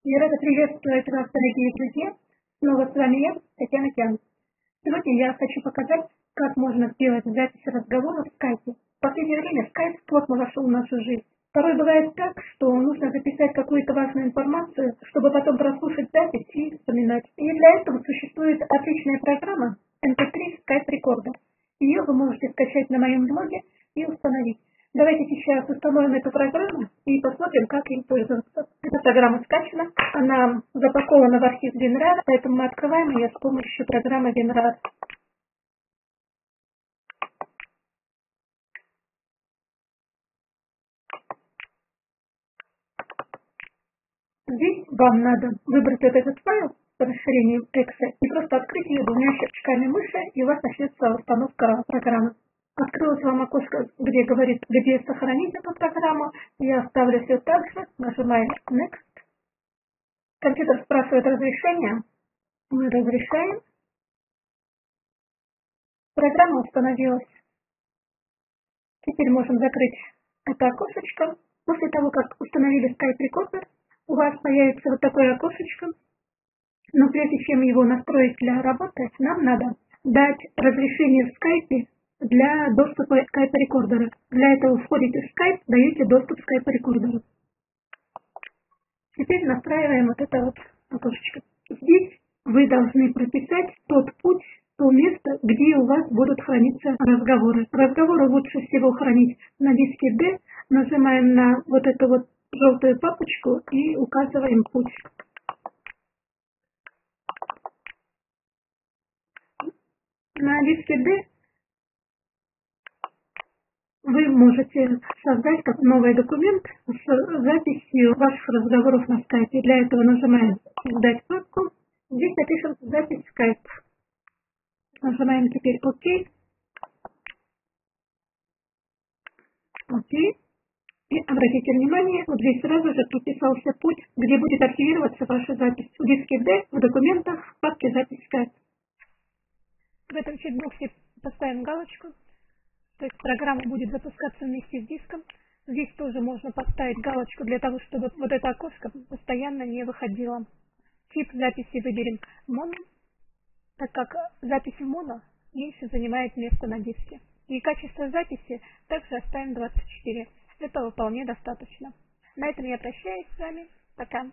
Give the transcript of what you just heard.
Я рада приветствовать вас, дорогие друзья. Снова с вами я, Татьяна Кян. Сегодня я хочу показать, как можно сделать запись разговора в скайпе. В последнее время скайп плотно вошел в нашу жизнь. Порой бывает так, что нужно записать какую-то важную информацию, чтобы потом прослушать запись и вспоминать. И для этого существует отличная программа MP3 Skype Recorder. Ее вы можете скачать на моем блоге и установить. Давайте сейчас установим эту программу и посмотрим, как им пользоваться. Эта программа скачана, она запакована в архив WinRAR, поэтому мы открываем ее с помощью программы WinRAR. Здесь вам надо выбрать вот этот файл с расширением exe и просто открыть ее двумя щелчками мыши, и у вас начнется установка программы. Открылось вам окошко, где говорит, где сохранить эту программу. Я оставлю все так же, нажимаем Next. Компьютер спрашивает разрешение. Мы разрешаем. Программа установилась. Теперь можем закрыть это окошечко. После того, как установили Skype Recorder, у вас появится вот такое окошечко. Но прежде чем его настроить для работы, нам надо дать разрешение в Skype для доступа к Skype Recorder. Для этого входите в Skype, даете доступ к Skype Recorder. Теперь настраиваем вот это вот окошечко. Здесь вы должны прописать тот путь, то место, где у вас будут храниться разговоры. Разговоры лучше всего хранить на диске D. Нажимаем на вот эту вот желтую папочку и указываем путь. На диске D вы можете создать как новый документ с записью ваших разговоров на скайпе. Для этого нажимаем «Создать папку». Здесь напишем «Запись скайп». Нажимаем теперь «Ок». «Ок». И обратите внимание, вот здесь сразу же прописался путь, где будет архивироваться ваша запись. В диске D, в документах, в папке «Запись скайп». В этом чекбоксе поставим галочку. То есть программа будет запускаться вместе с диском. Здесь тоже можно поставить галочку для того, чтобы вот это окошко постоянно не выходило. Тип записи выберем моно, так как запись в моно меньше занимает место на диске. И качество записи также оставим 24. Этого вполне достаточно. На этом я прощаюсь с вами. Пока.